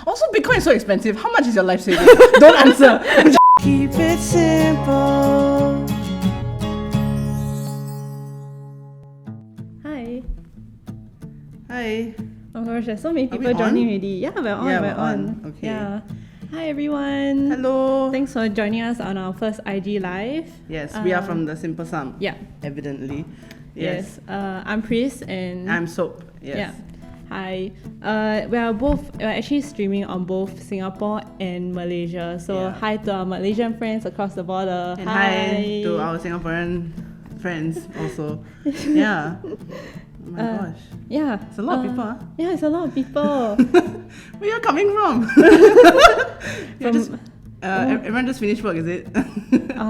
Also, Bitcoin is so expensive. How much is your life savings? Don't answer. Keep it simple. Hi. Hi. Oh my gosh, there's so many Are we people joining on? already. Yeah, we're on. Yeah, we're we're on. Okay. Yeah. Hi everyone. Hello. Thanks for joining us on our first IG live. Yes, we are from the Simple Sum. Yeah. Evidently. Yes. I'm Pris and I'm Sope. Yes. Yeah. Hi. We're actually streaming on both Singapore and Malaysia. So hi to our Malaysian friends across the border. And hi to our Singaporean friends also. Yeah. Oh my gosh. Yeah. It's a lot of people, huh? Yeah, it's a lot of people. Where are you coming from? Everyone just finished work, is it?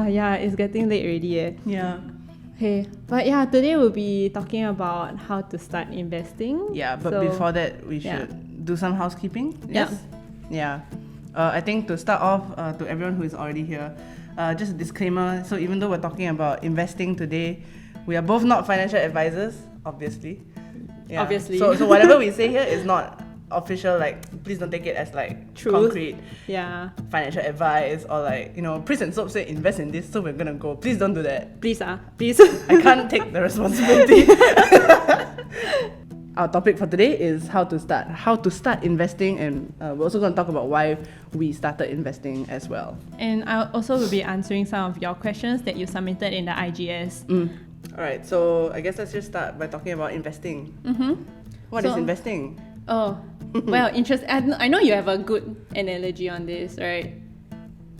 Yeah, it's getting late already. Yeah. Okay, but yeah, today we'll be talking about how to start investing. Yeah, but before that, we should do some housekeeping. Yes? Yeah. I think to start off, to everyone who is already here, just a disclaimer. So even though we're talking about investing today, we are both not financial advisors, obviously. Yeah. Obviously. So whatever we say here is not official, like, please don't take it as like Truth. Concrete financial advice, or like, Pris and Soap say invest in this, so we're gonna go. Please don't do that. Please. I can't take the responsibility. Our topic for today is how to start investing, and we're also going to talk about why we started investing as well. And I also will be answering some of your questions that you submitted in the IGS. Alright, so I guess let's just start by talking about investing. What is investing? Oh, well, interesting. I know you have a good analogy on this, right?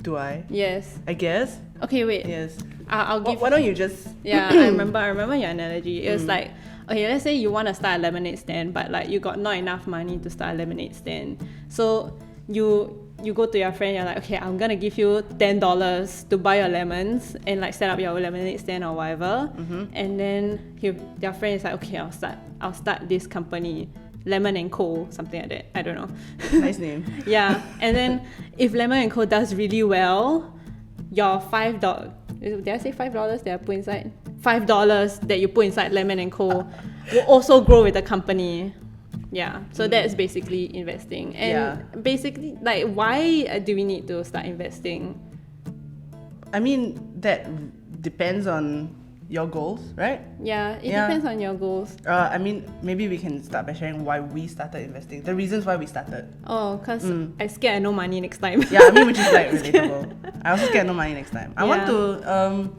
Do I? Yes. I guess. Okay, wait. Yes. I'll give. Why don't you just? Yeah, I remember your analogy. It was like, okay, let's say you want to start a lemonade stand, but like you got not enough money to start a lemonade stand. So you go to your friend, you're like, okay, I'm gonna give you $10 to buy your lemons and like set up your lemonade stand or whatever. And then your friend is like, okay, I'll start this company, Lemon & Co, something like that. I don't know. Nice name. Yeah, and then if Lemon & Co does really well, your $5, did I say $5 that I put inside? $5 that you put inside Lemon & Co will also grow with the company. Yeah, so that's basically investing. And basically, like, why do we need to start investing? I mean, that depends on your goals, right? Yeah, it depends on your goals. I mean, maybe we can start by sharing why we started investing, the reasons why we started. Oh, because I scared I no money next time. Yeah, I mean, which is like relatable. I also scared no money next time. I want to,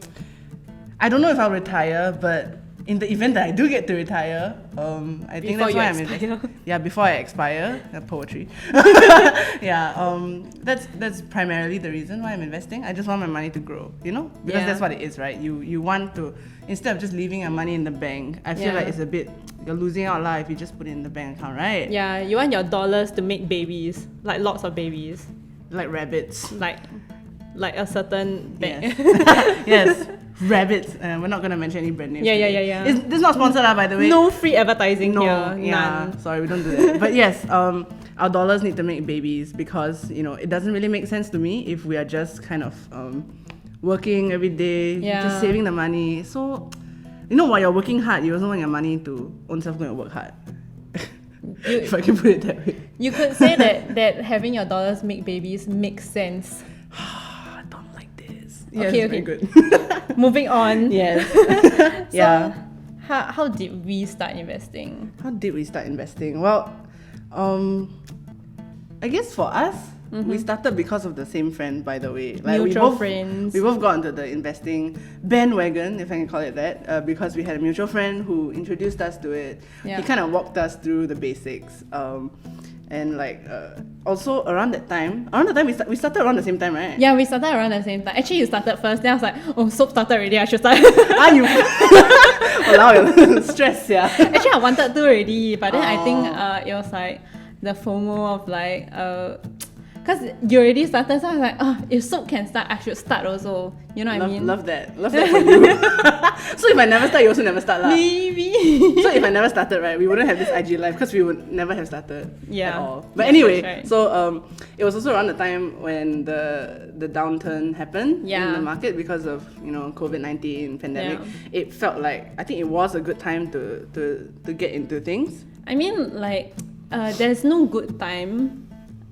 I don't know if I'll retire, but in the event that I do get to retire, I think that's why I'm investing. Yeah, before I expire. Poetry. That's primarily the reason why I'm investing. I just want my money to grow, because that's what it is, right? You want to, instead of just leaving your money in the bank, I feel like it's a bit, you're losing out lah if you just put it in the bank account, right? Yeah, you want your dollars to make babies, like lots of babies. Like rabbits. Like a certain bank. Yes. Rabbits. We're not going to mention any brand names. Yeah. This is not sponsored, by the way. No free advertising here. None. Sorry, we don't do that. But yes, our dollars need to make babies because, it doesn't really make sense to me if we are just kind of working every day, just saving the money. So, while you're working hard, you also want your money to own self go and work hard. If I can put it that way. You could say that having your dollars make babies makes sense. Yes, okay. Very good. Moving on. Yes. So, how did we start investing? Well, I guess for us, we started because of the same friend, by the way. Like mutual friends. We both got into the investing bandwagon, if I can call it that, because we had a mutual friend who introduced us to it. Yeah. He kind of walked us through the basics. And also around that time we started around the same time, right? Yeah, we started around the same time. Actually, you started first. Then I was like, oh, Soap started already. I should start. You? Wow, stress, yeah. Actually, I wanted to already, but then I think it was like the FOMO of like because you already started, so I was like, if Soap can start, I should start also. You know what I mean? Love that for you. So if I never start, you also never start lah. Maybe. So if I never started, right, we wouldn't have this IG live because we would never have started at all. But yeah, anyway, right. So it was also around the time when the downturn happened in the market because of COVID-19 pandemic. Yeah. It felt like, I think it was a good time to get into things. I mean, like there's no good time.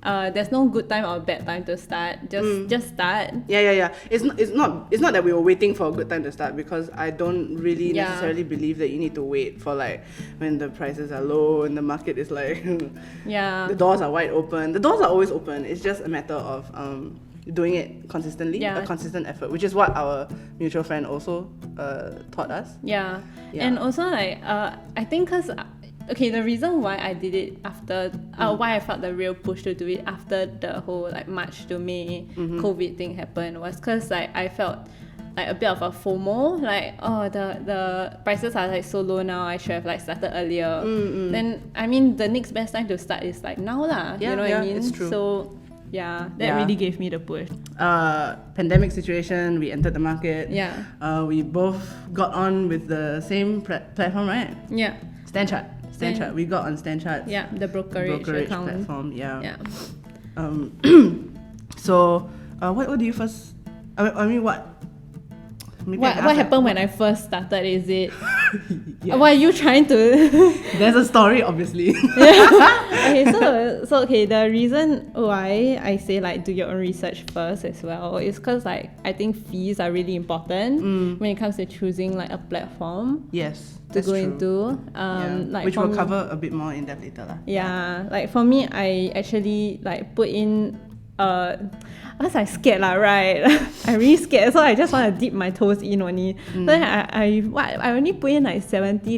there's no good time or bad time to start. Just start. Yeah. It's not that we were waiting for a good time to start, because I don't really necessarily believe that you need to wait for like when the prices are low and the market is like the doors are wide open. The doors are always open. It's just a matter of doing it consistently, a consistent effort, which is what our mutual friend also taught us. Yeah. And also like I think because the reason why I did it after why I felt the real push to do it after the whole like March to May COVID thing happened was because like I felt like a bit of a FOMO, like the prices are like so low now, I should have like started earlier. Then I mean the next best time to start is like now lah. You know what I mean? It's true. So that really gave me the push. Pandemic situation, we entered the market. We both got on with the same platform, right? StanChart. We got on StanChart. The brokerage account. Platform. So what do you first? I mean what? What happened when I first started? Is it? What are you trying to? There's a story, obviously. Okay, so the reason why I say like do your own research first as well is because like I think fees are really important when it comes to choosing like a platform. Yes, to go into. Like which we'll cover a bit more in depth later lah. Like for me, I actually like put in because I scared lah, right? I really scared, so I just want to dip my toes in only. So I only put in like $70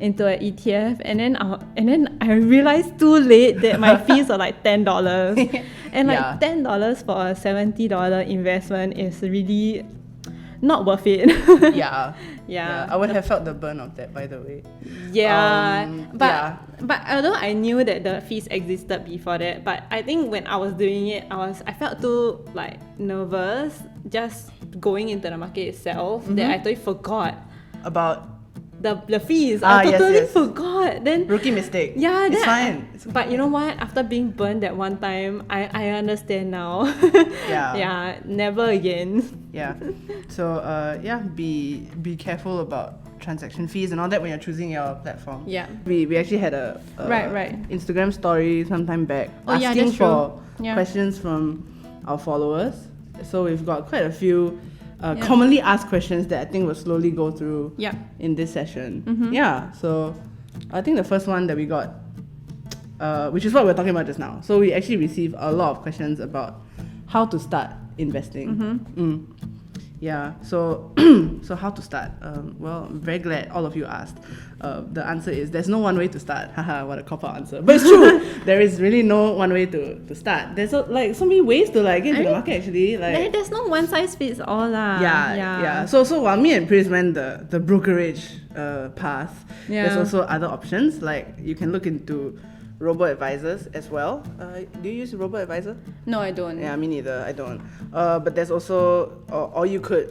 into an ETF, and then I realized too late that my fees are like $10, and like $10 for a $70 investment is really not worth it. I would have felt the burn of that, by the way. But although I knew that the fees existed before that, but I think when I was doing it, I felt too like nervous just going into the market itself that I totally forgot about the fees. I totally forgot. Then rookie mistake. It's fine. But you know what? After being burned that one time, I understand now. Never again. So be careful about transaction fees and all that when you're choosing your platform. We actually had a Instagram story sometime back asking for questions from our followers. So we've got quite a few commonly asked questions that I think we'll slowly go through in this session. So I think the first one that we got, which is what we're talking about just now. So we actually received a lot of questions about how to start investing. So how to start? Well, I'm very glad all of you asked. The answer is there's no one way to start. Haha, what a cop-out answer. But it's true. There is really no one way to start. There's so many ways to like get into the market actually. Like there's no one size fits all lah. So while me and Pris went the brokerage path, there's also other options. Like you can look into robo-advisors as well. Do you use robo-advisor? No, I don't. Yeah, me neither. I don't. But there's also, or you could,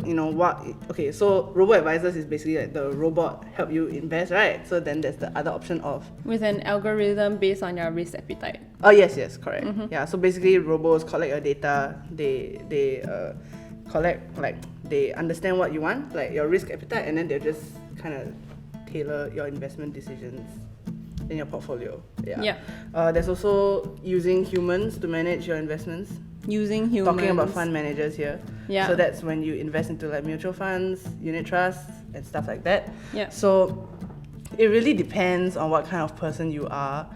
so robo-advisors is basically like the robot help you invest, right? So then there's the other option of with an algorithm based on your risk appetite. Oh yes, correct. Yeah, so basically robos collect your data. They collect, like, they understand what you want, like your risk appetite, and then they'll just kind of tailor your investment decisions in your portfolio. There's also using humans to manage your investments. Using humans. Talking about fund managers here. So that's when you invest into like mutual funds, unit trusts, and stuff like that. So it really depends on what kind of person you are,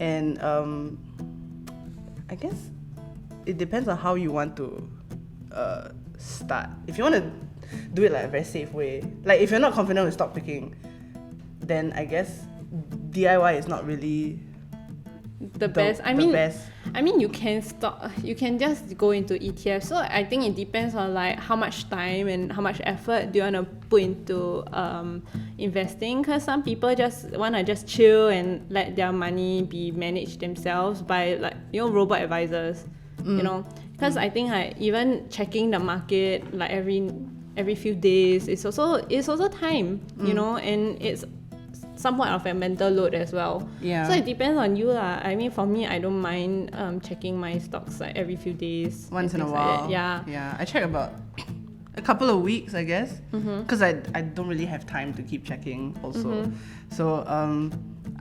and I guess it depends on how you want to start. If you want to do it like a very safe way, like if you're not confident with stock picking, then I guess DIY is not really the best. I mean, you can just go into ETFs. So I think it depends on like how much time and how much effort do you want to put into investing. Because some people just want to just chill and let their money be managed themselves by like robot advisors. Because I think like even checking the market like every few days it's also time. And it's somewhat of a mental load as well. So it depends on you lah. I mean, for me, I don't mind checking my stocks like every few days. Once in a while. Yeah. I check about a couple of weeks, I guess, because I don't really have time to keep checking also. So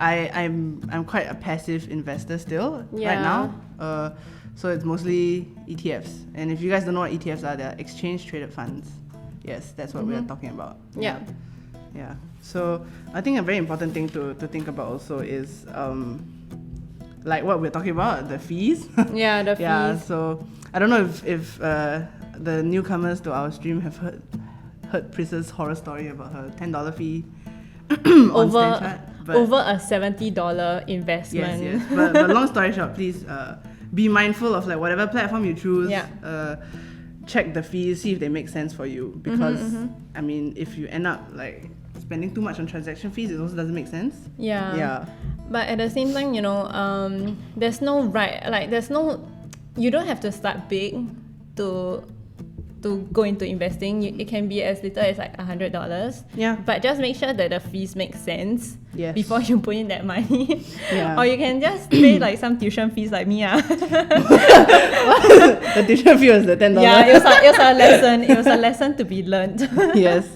I'm quite a passive investor still right now. So it's mostly ETFs. And if you guys don't know what ETFs are, they're exchange traded funds. Yes, that's what we are talking about. Yeah. So I think a very important thing to think about also is like what we're talking about, the fees. Yeah, the fees. Yeah, so I don't know if the newcomers to our stream have heard Pris's horror story about her $10 fee on StanChart. Over a $70 investment. Yes. But long story short, please be mindful of like whatever platform you choose. Check the fees, see if they make sense for you. Because I mean, if you end up like spending too much on transaction fees, it also doesn't make sense. Yeah. But at the same time, you know, there's no right, like you don't have to start big to go into investing. It can be as little as like $100. Yeah. But just make sure that the fees make sense before you put in that money. Or you can just pay like some tuition fees like me. The tuition fee was the $10. Yeah, it was a lesson. It was a lesson to be learned. Yes.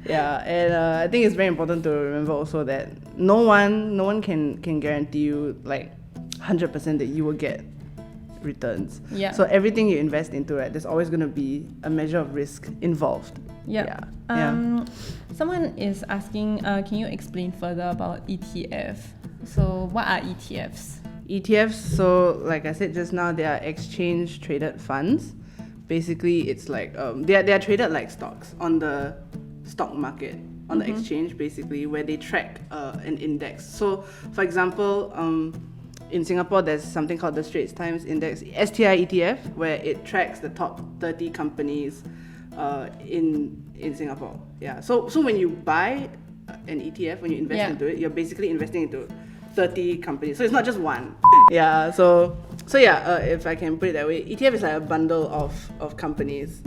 Yeah, and I think it's very important to remember also that no one can guarantee you like 100% that you will get returns. Yeah. So everything you invest into, right, there's always going to be a measure of risk involved. Someone is asking, can you explain further about ETF? So what are ETFs? ETFs, so like I said just now, they are exchange traded funds. Basically, it's like they are traded like stocks on the stock market, on the exchange, basically, where they track an index. So for example, in Singapore, there's something called the Straits Times Index, STI ETF, where it tracks the top 30 companies in Singapore. Yeah. So when you buy an ETF, when you invest into it, you're basically investing into 30 companies. So it's not just one. Yeah. So if I can put it that way, ETF is like a bundle of companies.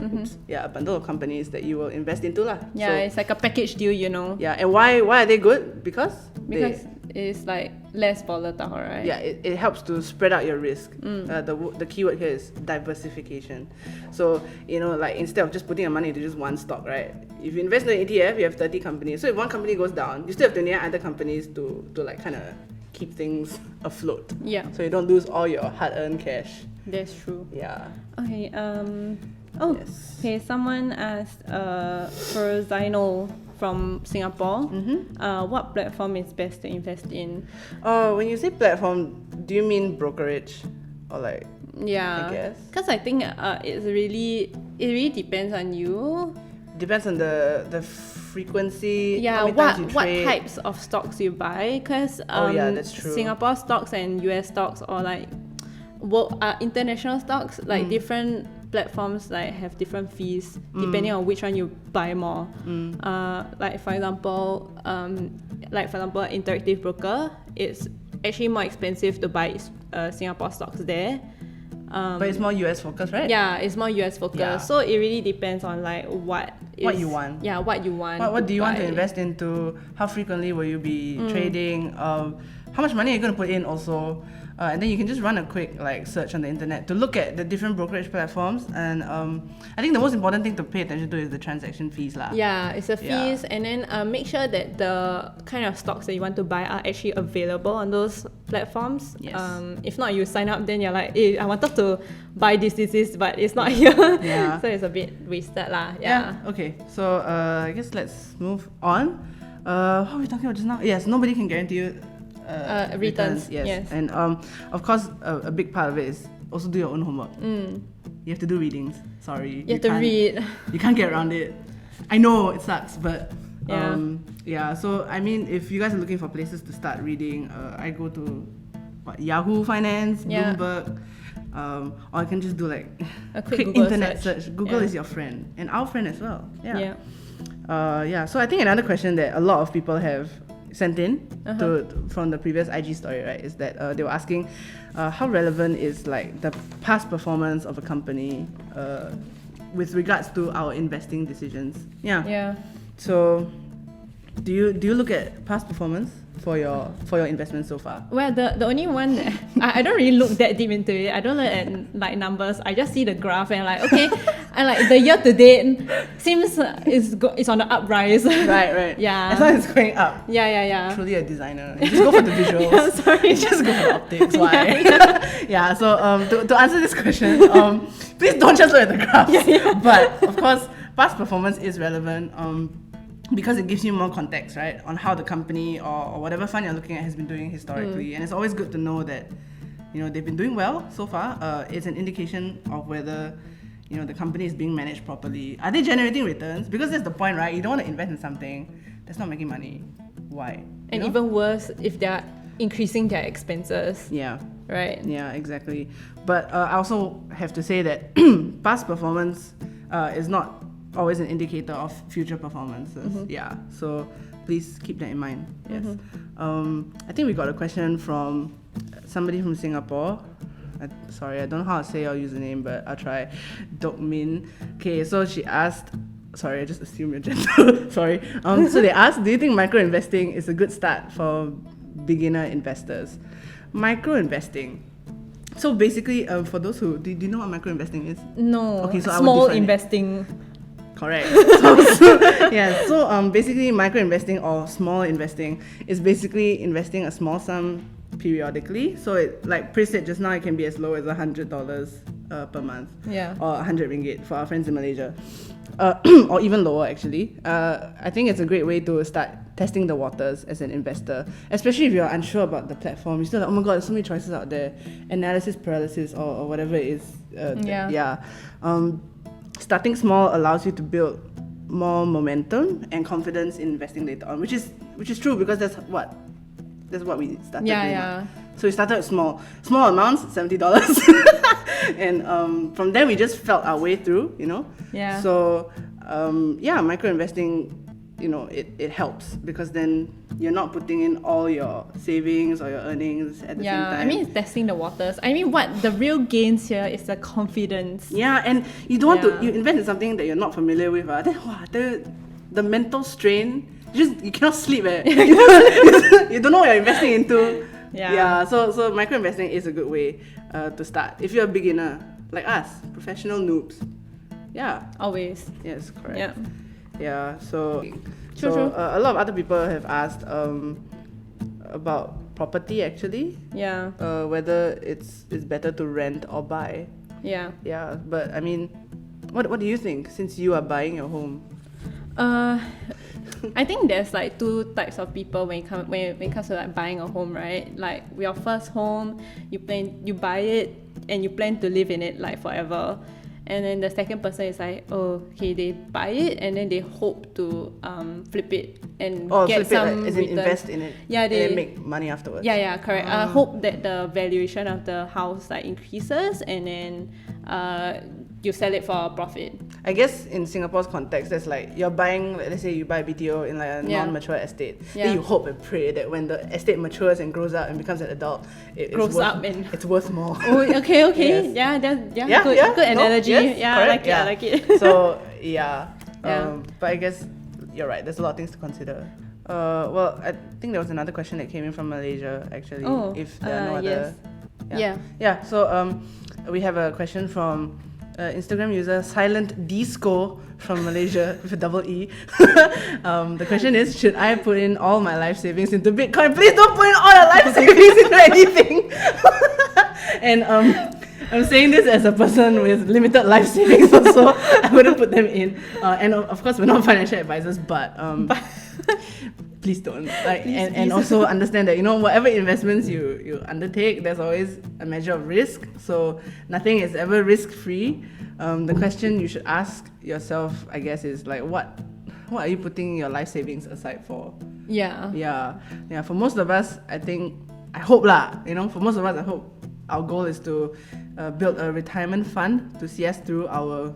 A bundle of companies that you will invest into lah. Yeah, so, it's like a package deal, you know. Yeah, and why are they good? Because it's like less volatile, right? Yeah, it helps to spread out your risk. The keyword here is diversification. So, you know, like instead of just putting your money into just one stock, right? If you invest in an ETF, you have 30 companies. So if one company goes down, you still have 29 other companies to like kind of keep things afloat. Yeah. So you don't lose all your hard-earned cash. That's true. Yeah. Okay. Okay. Someone asked for Zainal from Singapore. What platform is best to invest in? When you say platform, do you mean brokerage or like? Yeah. I guess. Because I think it really depends on you. Depends on the frequency. Yeah, what types of stocks you buy? Because that's true. Singapore stocks and US stocks, or like international stocks, like different platforms like have different fees depending on which one you buy more. Like for example, Interactive Broker, it's actually more expensive to buy Singapore stocks there. But it's more US focused, right? Yeah, it's more US focused. Yeah. So it really depends on like what you want. Yeah, what you want. What do you want to invest into? How frequently will you be trading? How much money are you going to put in also? And then you can just run a quick like search on the internet to look at the different brokerage platforms. And I think the most important thing to pay attention to is the transaction fees lah. Yeah, it's the fees, and then make sure that the kind of stocks that you want to buy are actually available on those platforms. Yes. If not, you sign up, then you're like, hey, I wanted to buy this, but it's not here. Yeah. So it's a bit wasted lah. Yeah. Okay. So I guess let's move on. What were we talking about just now? Yes, nobody can guarantee you returns. Yes. And of course, a big part of it is also do your own homework. You have to do readings. Sorry, you have to read. You can't get around it. I know it sucks, but so I mean, if you guys are looking for places to start reading, I go to Yahoo Finance, Bloomberg, or I can just do like a quick internet search. Google is your friend and our friend as well. So I think another question that a lot of people have sent in from the previous IG story, right, is that they were asking how relevant is like the past performance of a company with regards to our investing decisions. So Do you look at past performance for your investments so far? Well, the only one that I don't really look that deep into it. I don't look at like numbers. I just see the graph and like, okay, and like the year to date seems it's on the uprise. Right. Yeah. As long as it's going up. Yeah. Truly a designer. You just go for the visuals. Yeah, sorry. You just go for the optics. Why? Yeah. So to answer this question, please don't just look at the graphs. Yeah. But of course, past performance is relevant. Because it gives you more context, right, on how the company or whatever fund you're looking at has been doing historically. And it's always good to know that, they've been doing well so far. It's an indication of whether, the company is being managed properly. Are they generating returns? Because that's the point, right? You don't want to invest in something that's not making money. Why? And even worse, if they're increasing their expenses. Yeah. Right? Yeah, exactly. But I also have to say that past performance is not always an indicator of future performances. Yeah, so please keep that in mind. Yes. I think we got a question from somebody from Singapore. Sorry, I don't know how to say your username, but I'll try. Dok Min. Okay, so she asked. Sorry, I just assumed your gender. Sorry. So they asked, do you think micro investing is a good start for beginner investors? Micro investing. So basically, for those who do you know what micro investing is? No. Okay, so small investing. Correct. So basically micro investing or small investing is basically investing a small sum periodically. So it, like Pris said just now, it can be as low as $100 per month. Yeah. Or 100 ringgit for our friends in Malaysia. Or even lower actually. I think it's a great way to start testing the waters as an investor, especially if you're unsure about the platform. You're still like, oh my god, there's so many choices out there. Analysis paralysis or whatever it is. Starting small allows you to build more momentum and confidence in investing later on, which is true because that's what we started doing. Yeah. So we started small amounts, $70, and from there we just felt our way through, Yeah. So micro investing, it helps because then you're not putting in all your savings or your earnings at the same time. I mean, it's testing the waters. I mean, what the real gains here is the confidence. Yeah, and you don't want to you invest in something that you're not familiar with. Then the mental strain, you cannot sleep. You don't know what you're investing into. Yeah. So micro investing is a good way to start if you're a beginner like us, professional noobs. Yeah. Always. Yes, correct. Yeah. Yeah. So True. A lot of other people have asked about property actually. Yeah. Whether it's better to rent or buy. Yeah. Yeah, but I mean, what do you think since you are buying your home? I think there's like two types of people when it comes to like buying a home, right? Like your first home, you buy it and you plan to live in it like forever. And then the second person is like, they buy it and then they hope to flip it and get some as in return. invest in it. Yeah, they and then make money afterwards. Yeah, correct. Hope that the valuation of the house like increases and then you sell it for a profit. I guess in Singapore's context, there's like you're buying, let's say you buy a BTO in like a non-mature estate. Then you hope and pray that when the estate matures and grows up and becomes an adult, it's worth more. Oh, okay. Yes. Good analogy. Yes, correct, I like it. So but I guess you're right. There's a lot of things to consider. Well, I think there was another question that came in from Malaysia actually. If there are no other. Yeah. So we have a question from Instagram user Silent Disco from Malaysia with a double E. The question is, should I put in all my life savings into Bitcoin? Please don't put in all your life savings into anything. And I'm saying this as a person with limited life savings also. I wouldn't put them in. And of course, we're not financial advisors, but please don't. And also understand that whatever investments you undertake, there's always a measure of risk. So nothing is ever risk-free. The question you should ask yourself, I guess, is like, what are you putting your life savings aside for? Yeah. For most of us, I hope for most of us, I hope our goal is to build a retirement fund to see us through our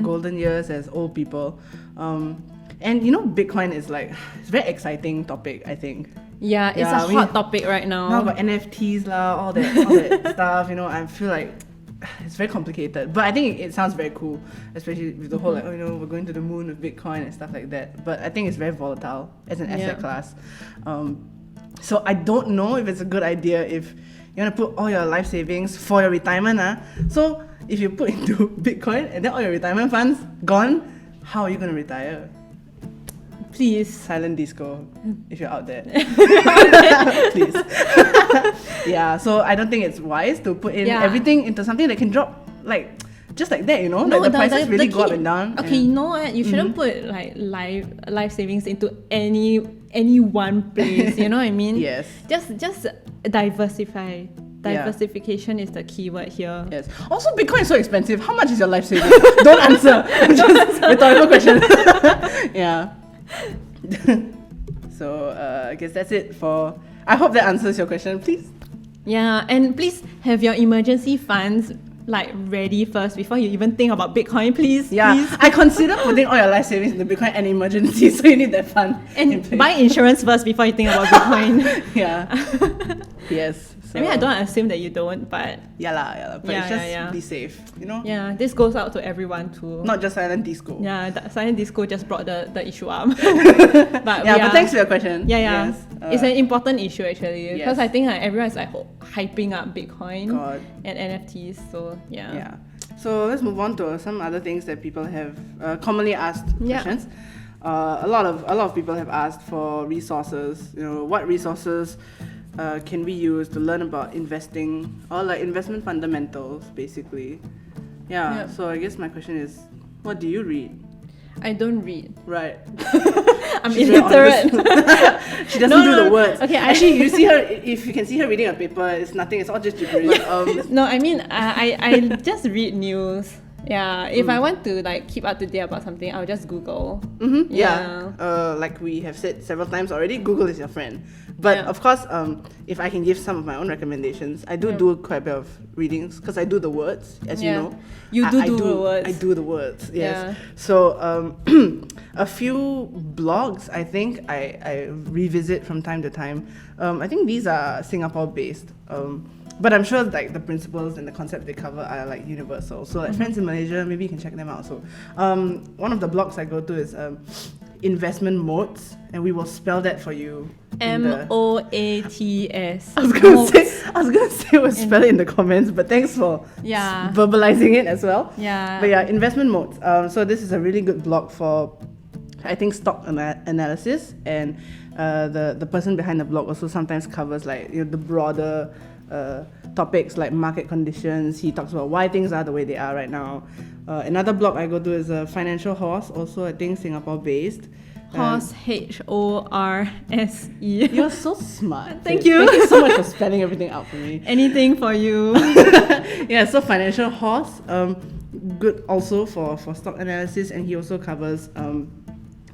golden years as old people. And Bitcoin is it's a very exciting topic, I think. Yeah, it's a hot topic right now. Now got NFTs all that stuff. I feel like it's very complicated, but I think it sounds very cool, especially with the whole like, we're going to the moon with Bitcoin and stuff like that. But I think it's very volatile as an asset class. So I don't know if it's a good idea if you want to put all your life savings for your retirement. So if you put into Bitcoin and then all your retirement funds gone, how are you going to retire? Please. Silent disco, if you're out there. Please. Yeah, so I don't think it's wise to put in everything into something that can drop like just like that, No, like the prices really go up and down. Okay, you know what? You shouldn't put like life savings into any one place. You know what I mean? Yes. Just diversify. Diversification is the key word here. Yes. Also, Bitcoin is so expensive. How much is your life savings? Don't answer. Just rhetorical question. Yeah. So I guess that's it for. I hope that answers your question, please. Yeah, and please have your emergency funds like ready first before you even think about Bitcoin, please. Yeah, please. I consider putting all your life savings into Bitcoin and emergency, so you need that fund. And buy insurance first before you think about Bitcoin. Yeah. Yes. I mean, I don't assume that you don't, but but it's just be safe, Yeah, this goes out to everyone too. Not just silent disco. Yeah, silent disco just brought the issue up. But but thanks for your question. Yeah. Yes. It's an important issue actually, because I think everyone's like hyping up Bitcoin and NFTs. So yeah. So let's move on to some other things that people have commonly asked questions. A lot of people have asked for resources. What resources can we use to learn about investing or like investment fundamentals, basically? So I guess my question is, what do you read? I don't read. Right. I'm illiterate. She doesn't do the words. Okay, actually, you see her. If you can see her reading a paper, it's nothing. It's all just gibberish. No, I mean, I just read news. Yeah, if I want to like keep up to date about something, I'll just Google. Like we have said several times already, Google is your friend. But of course, if I can give some of my own recommendations, I do quite a bit of readings because I do the words, as you know. You do the words. I do the words, yes. Yeah. So a few blogs I think I revisit from time to time. I think these are Singapore-based. But I'm sure like the principles and the concepts they cover are like universal. So like friends in Malaysia, maybe you can check them out. So one of the blogs I go to is Investment Modes, and we will spell that for you. MOATS. I was gonna say we'll spell it in the comments, but thanks for verbalizing it as well. Yeah. But Investment Modes. So this is a really good blog for, I think, stock analysis, and the person behind the blog also sometimes covers like the broader topics like market conditions. He talks about why things are the way they are right now. Another blog I go to is Financial Horse, also I think Singapore based. Horse, HORSE. You're so smart. Thank you. Thank you so much for spelling everything out for me. Anything for you. So Financial Horse, good also for stock analysis, and he also covers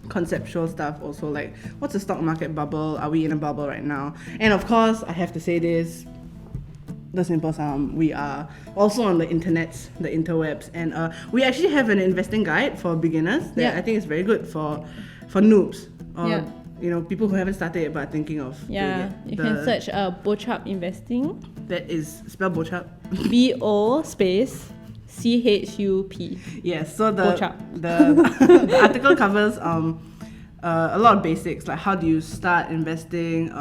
conceptual stuff also, like what's the stock market bubble, are we in a bubble right now? And of course I have to say this, the simple sum, we are also on the internets, the interwebs, and we actually have an investing guide for beginners that I think is very good for noobs, or people who haven't started it but are thinking of doing it. You can search Bochap Investing. That is spell Bochap. BO space CHUP. Yes, so the article covers a lot of basics, like how do you start investing.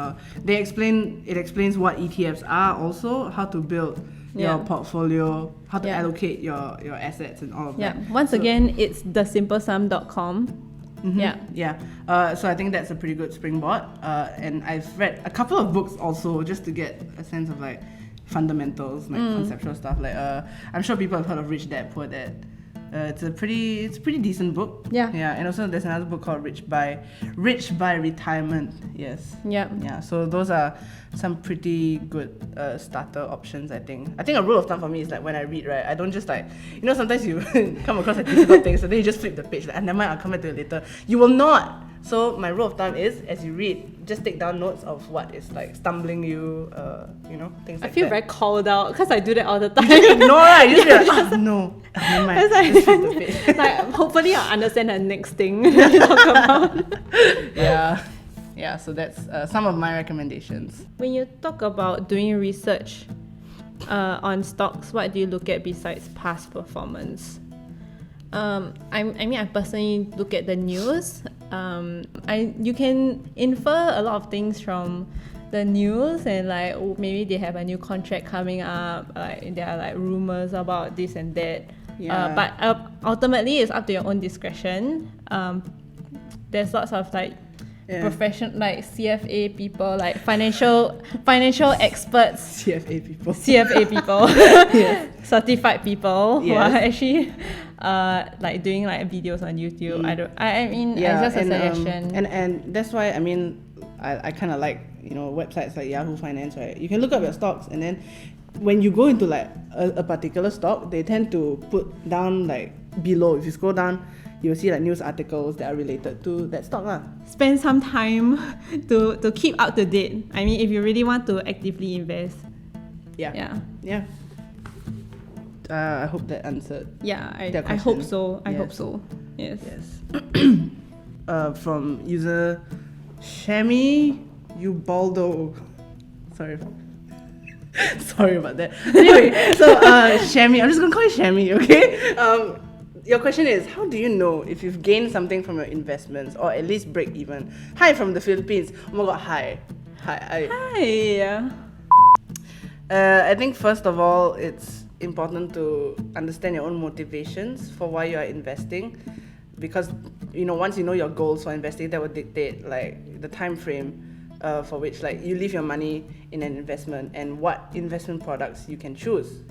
It explains what ETFs are, also how to build your portfolio, how to allocate your assets and all of that. Once again, it's thesimplesum.com. So I think that's a pretty good springboard. And I've read a couple of books also just to get a sense of like fundamentals, like conceptual stuff. Like I'm sure people have heard of Rich Dad Poor Dad. It's a pretty decent book. And also there's another book called Rich by Retirement. Yes. So those are some pretty good starter options. I think a rule of thumb for me is like when I read, right, I don't just like, sometimes you come across like difficult things and then you just flip the page like, never mind, I'll come back to it later. You will not. So my rule of thumb is, as you read, just take down notes of what is like stumbling you, things like that. I feel very called out because I do that all the time. You ignore, right? You just be like, no, never mind. Just flip the page. Like, hopefully I'll understand the next thing you talk about. So that's some of my recommendations. When you talk about doing research, on stocks, what do you look at besides past performance? I personally look at the news. You can infer a lot of things from the news, and like maybe they have a new contract coming up, like there are like rumors about this and that. But ultimately it's up to your own discretion. There's lots of like profession, like CFA people, like financial experts, CFA people, yes. Certified people who are actually like doing like videos on YouTube. I mean it's just a suggestion. And that's why I kind of like websites like Yahoo Finance, right? You can look up your stocks, and then when you go into like a particular stock, they tend to put down like below. If you scroll down, you'll see like news articles that are related to that stock lah. Spend some time to keep up to date. I mean, if you really want to actively invest. Yeah. I hope that answered. Yeah, I hope so. I hope so. Yes. From user Shami Ubaldo. Sorry about that. Anyway, so Shami, I'm just gonna call you Shami, okay? Your question is, how do you know if you've gained something from your investments, or at least break even? Hi from the Philippines. Oh my god, hi. Hi. I think first of all, it's important to understand your own motivations for why you are investing, because once you know your goals for investing, that will dictate like the time frame for which like you leave your money in an investment and what investment products you can choose.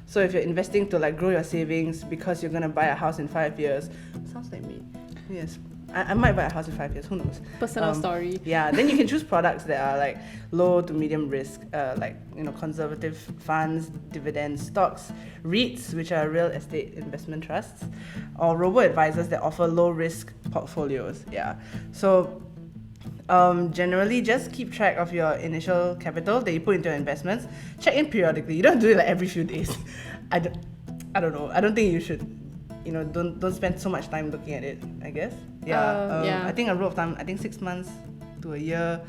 So if you're investing to like grow your savings because you're gonna buy a house in 5 years, sounds like me. Yes, I might buy a house in 5 years. Who knows? Personal story. Yeah, then you can choose products that are like low to medium risk, like conservative funds, dividend stocks, REITs, which are real estate investment trusts, or robo-advisors that offer low risk portfolios. Yeah, so generally just keep track of your initial capital that you put into your investments. Check in periodically. You don't have to do it like every few days. I don't know. I don't think you should. Don't spend so much time looking at it, I guess. I think a rule of thumb, 6 months to a year.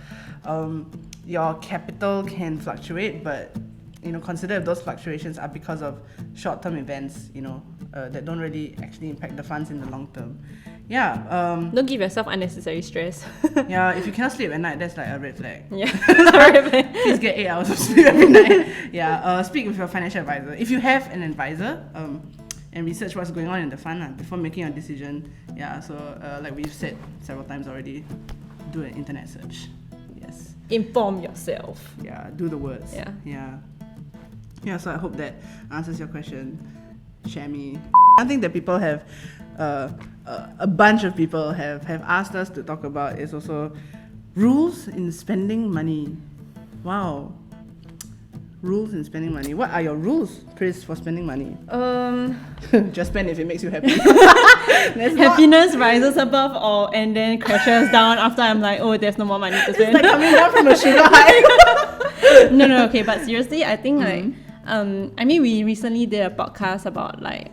Your capital can fluctuate, but consider if those fluctuations are because of short-term events, that don't really actually impact the funds in the long term. Don't give yourself unnecessary stress. If you cannot sleep at night, that's like a red flag. Please get 8 hours of sleep every night. Speak with your financial advisor. If you have an advisor, and research what's going on in the fund before making a decision. So like we've said several times already, do an internet search. Yes. Inform yourself. Do the words. So I hope that answers your question, Shami. One thing that people have, a bunch of people have asked us to talk about is also rules in spending money. Wow. Rules in spending money. What are your rules, Pris, for spending money? Just spend if it makes you happy. Happiness rises above and then crashes down after I'm like, oh, there's no more money to spend. It's like coming down from a sugar high. No, okay, but seriously, I think we recently did a podcast about like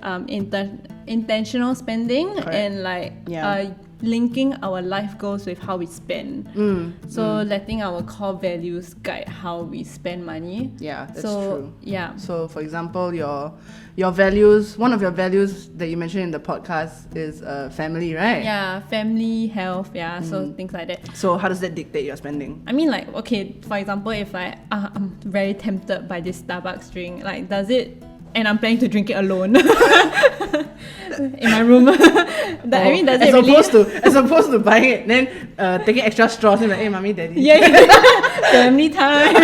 intentional spending. Correct. And like linking our life goals with how we spend. Letting our core values guide how we spend money. That's true. So for example, your values, one of your values that you mentioned in the podcast is family, right? Family, health, so things like that. So how does that dictate your spending? I mean, like, okay, for example, if I'm very tempted by this Starbucks drink, like, does it, and I'm planning to drink it alone in my room. As opposed to buying it, then taking extra straws and like, hey, mommy, daddy. Family time.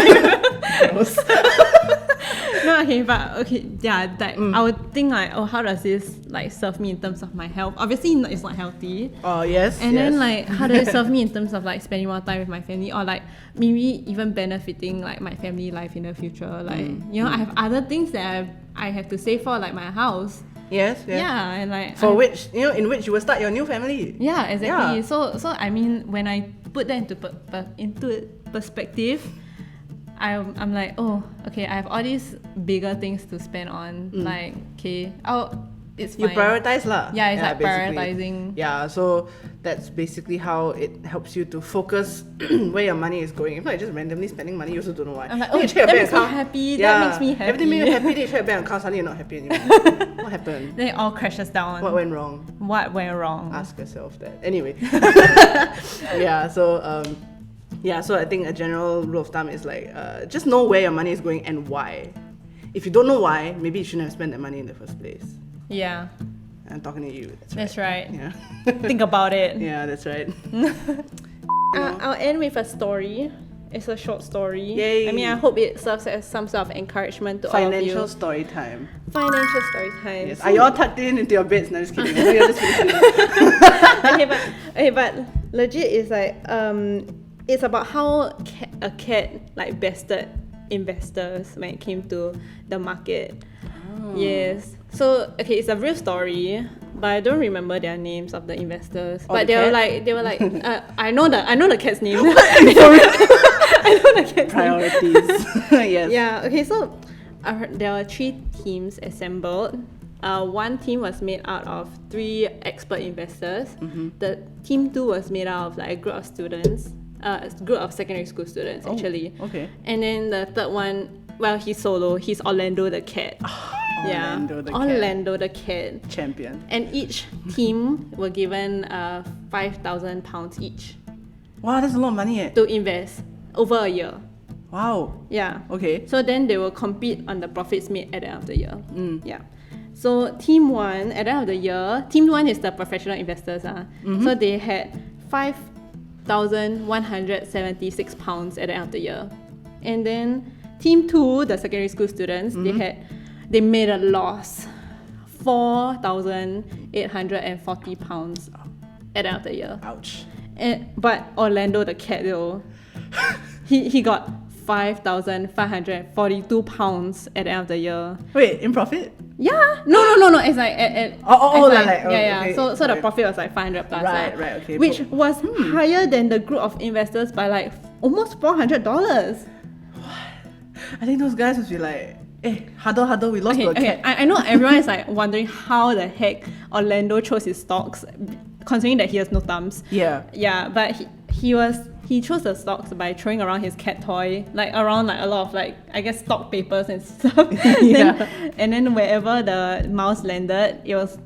I would think like, how does this like serve me in terms of my health? Obviously, it's not healthy. And then like, how does it serve me in terms of like spending more time with my family, or like maybe even benefiting like my family life in the future? Like, I have other things that I have to save for, like my house. And like which in which you will start your new family. Exactly. So I mean, when I put that into perspective, I'm like, oh, okay, I have all these bigger things to spend on. Like, okay, it's fine. You prioritize lah. It's like prioritizing. So that's basically how it helps you to focus where your money is going. If not, you're just randomly spending money, you also don't know why. I'm like, Then you check your that bank makes me account. happy. That makes me happy. Everything makes you happy. Then you check your bank account, suddenly you're not happy anymore. What happened? Then it all crashes down. What went wrong? What went wrong? Ask yourself that. Anyway. So I think a general rule of thumb is like, just know where your money is going and why. If you don't know why, maybe you shouldn't have spent that money in the first place. Yeah. I'm talking to you. That's right. Yeah. Think about it. Yeah, that's right. I'll end with a story. It's a short story. Yay. I mean, I hope it serves as some sort of encouragement to all of you. Financial story time. Financial story time. Yes. Are you all tucked into your beds? No, just kidding. No, you're just kidding. but legit is like it's about how a cat like bested investors when it came to the market. Oh. Yes. So okay, it's a real story, but I don't remember their names of the investors. But they were like I know the cat's name. I know the cat's Priorities. Yes. Yeah. Okay. So there were 3 teams assembled. One team was made out of 3 expert investors. Mm-hmm. The team 2 was made out of like a group of students, a group of secondary school students actually. Okay. And then the third one, well, he's solo. He's Orlando the cat. Orlando the cat. Champion. And each team were given £5,000 each. Wow, that's a lot of money. To invest over a year. Wow. Yeah. Okay. So then they will compete on the profits made at the end of the year. Yeah. So team 1 at the end of the year, team 1 is the professional investors. So they had £5,176 at the end of the year. And then team 2, the secondary school students, they made a loss, £4,840 at the end of the year. Ouch. But Orlando the cat though, he got £5,542 at the end of the year. Wait, in profit? Yeah. No. It's like Okay. So the profit was like 500 plus. Right, okay. Which was higher than the group of investors by like almost $400. I think those guys would be like, huddle, we lost to a cat. I know everyone is like wondering how the heck Orlando chose his stocks, considering that he has no thumbs. Yeah. Yeah, but he chose the stocks by throwing around his cat toy, like around like a lot of like, I guess, stock papers and stuff. And then wherever the mouse landed, it was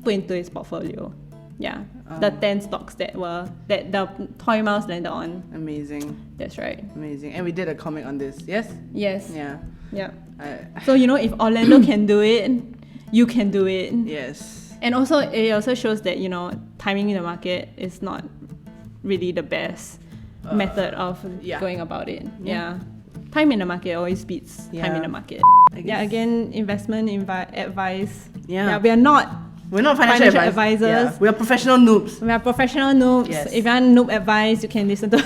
put into his portfolio. Yeah. The 10 stocks that the toy mouse landed on. Amazing. That's right. Amazing. And we did a comic on this, yes? Yes. Yeah. Yeah. So if Orlando can do it, you can do it. Yes. And also it also shows that timing in the market is not really the best method of going about it. Yeah. Time in the market always beats time in the market. Yeah. Again, investment advice. Yeah. We're not financial advisors. Yeah. We are professional noobs. We are professional noobs. Yes. If you want noob advice, you can listen to.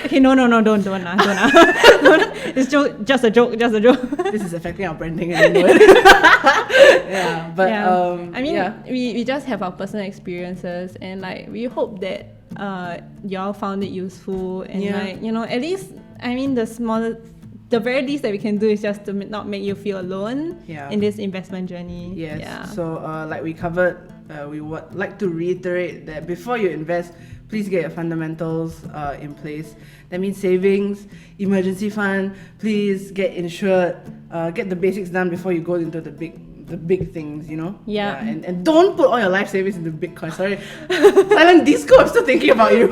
Okay, no, don't. It's just a joke. This is affecting our branding anyway. Yeah, but I mean, we just have our personal experiences, and like we hope that y'all found it useful, and at least the very least that we can do is just to not make you feel alone in this investment journey. Yes. Yeah. So like we covered, we would like to reiterate that before you invest, please get your fundamentals in place. That means savings, emergency fund. Please get insured. Get the basics done before you go into the big things. Yeah. And don't put all your life savings into Bitcoin. Sorry, silent disco. I'm still thinking about you.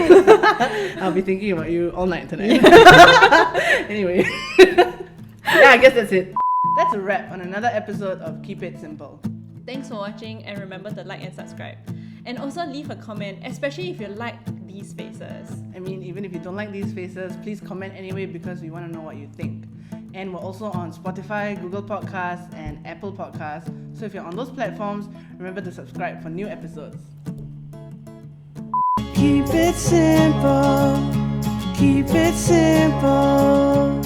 I'll be thinking about you all night tonight. Anyway, I guess that's it. That's a wrap on another episode of Keep It Simple. Thanks for watching, and remember to like and subscribe. And also leave a comment, especially if you like these faces. I mean, even if you don't like these faces, please comment anyway because we want to know what you think. And we're also on Spotify, Google Podcasts, and Apple Podcasts. So if you're on those platforms, remember to subscribe for new episodes. Keep it simple. Keep it simple.